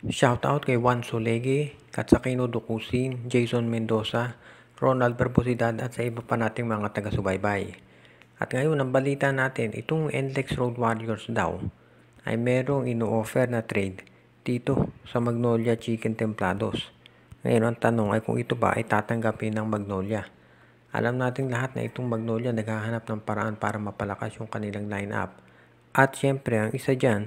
Shoutout kay Juan Solege, Katsakino Dukusin, Jason Mendoza, Ronald Barbosidad at sa iba pa nating mga taga-subaybay. At ngayon ang balita natin, itong NLEX Road Warriors daw ay merong ino-offer na trade dito sa Magnolia Chicken Templados. Ngayon ang tanong ay kung ito ba ay tatanggapin ng Magnolia. Alam nating lahat na itong Magnolia naghahanap ng paraan para mapalakas yung kanilang lineup. At syempre ang isa dyan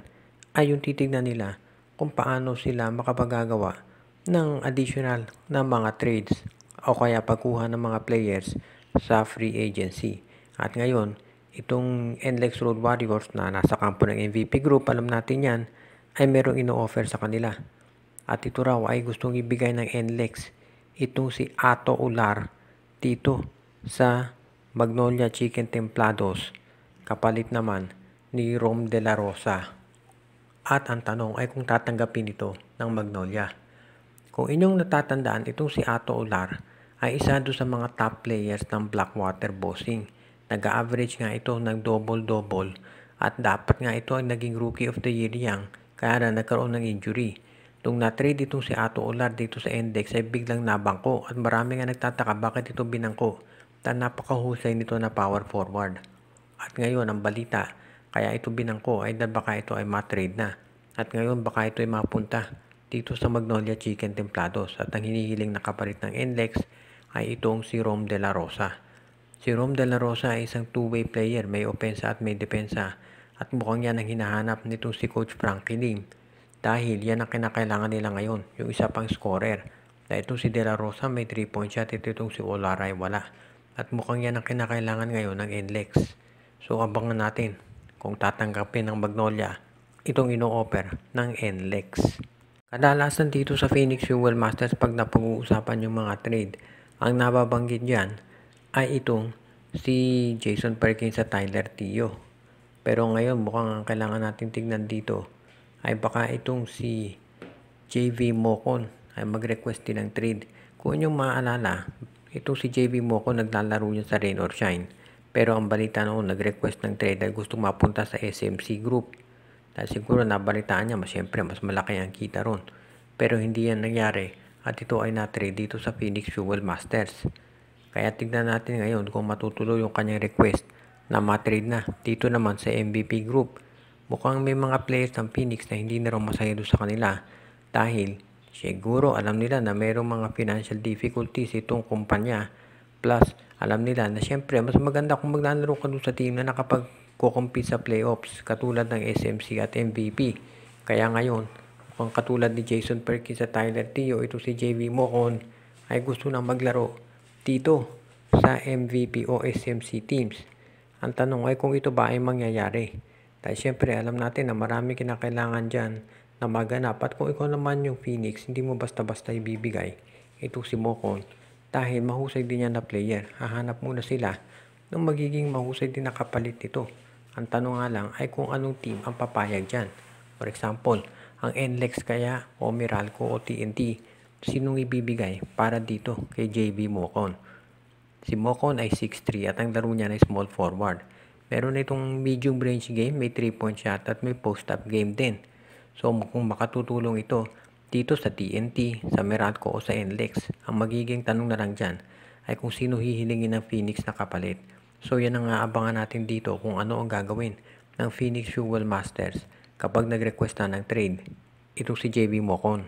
ay yung titignan nila kung paano sila makapagagawa ng additional na mga trades o kaya pagkuha ng mga players sa free agency. At ngayon, itong NLEX Road Warriors na nasa kampo ng MVP Group, alam natin yan, ay merong ino-offer sa kanila. At ito raw ay gustong ibigay ng NLEX itong si Ato Ular dito sa Magnolia Chicken Templados, kapalit naman ni Rom De La Rosa. At ang tanong ay kung tatanggapin ito ng Magnolia. Kung inyong natatandaan, itong si Ato Ular ay isa doon sa mga top players ng Blackwater Bossing. Nag-average nga ito ng double-double at dapat nga ito ay naging Rookie of the Year yang kaya na nagkaroon ng injury. Nung na-trade itong si Ato Ular dito sa index ay biglang nabangko at marami nga nagtataka bakit ito binangko. Napakahusay nito na power forward. At ngayon ang balita, kaya ito binangko ay dahil baka ito ay ma-trade na. At ngayon baka ito ay mapunta dito sa Magnolia Chicken Templados. At ang hinihiling na kapalit ng NLEX ay itong si Rom De La Rosa. Si Rom De La Rosa ay isang two-way player, may opensa at may depensa. At mukhang yan ang hinahanap nitong si Coach Frankie Lim. Dahil yan ang kinakailangan nila ngayon, yung isa pang scorer. Dahil itong si De La Rosa may 3-point shot, itong si Olara ay wala. At mukhang yan ang kinakailangan ngayon ng NLEX. So abangan natin kung tatanggapin ng Magnolia itong ino-offer ng NLEX. Kadalasan dito sa Phoenix Fuel Masters pag napag-uusapan yung mga trade, ang nababanggit dyan ay itong si Jason Perkins sa Tyler Tio. Pero ngayon mukhang ang kailangan natin tignan dito ay baka itong si JV Mocon ay mag-request din ng trade. Kung inyong maaalala, itong si JV Mocon naglalaro niya sa Rain or Shine. Pero ang balita noon, nag-request ng trade dahil gusto mapunta sa SMC Group. Dahil siguro nabalitaan niya, siyempre mas malaki ang kita ron. Pero hindi yan nangyari at ito ay na-trade dito sa Phoenix Fuel Masters. Kaya tignan natin ngayon kung matutuloy yung kanyang request na ma-trade na dito naman sa MVP Group. Mukhang may mga players ng Phoenix na hindi na rin masaya doon sa kanila dahil siguro alam nila na mayroong mga financial difficulties itong kumpanya. Plus, alam nila na syempre mas maganda kung maglalaro ka doon sa team na nakapag-compete sa playoffs katulad ng SMC at MVP. Kaya ngayon, kung katulad ni Jason Perkins at Tyler Tio, ito si JV Mocon ay gusto nang maglaro dito sa MVP o SMC teams. Ang tanong ay kung ito ba ay mangyayari. Dahil syempre alam natin na marami kinakailangan dyan na maganap at kung ikaw naman yung Phoenix, hindi mo basta-basta ibibigay ito si Mocon. Dahil mahusay din yan na player, hahanap muna sila ng magiging mahusay din na kapalit ito. Ang tanong nga lang ay kung anong team ang papayag dyan. For example, ang NLEX kaya o Meralco o TNT, sinong ibibigay para dito kay JB Mocon? Si Mocon ay 6'3 at ang laro niya ay small forward. Meron itong medium range game, may 3-point shot at may post-up game din. So kung makatutulong ito dito sa TNT, sa Meralco o sa NLEX, ang magiging tanong na lang dyan ay kung sino hihilingin ng Phoenix na kapalit. So yan ang aabangan natin dito kung ano ang gagawin ng Phoenix Fuel Masters kapag nag-request na ng trade. Ito si JB Mocon.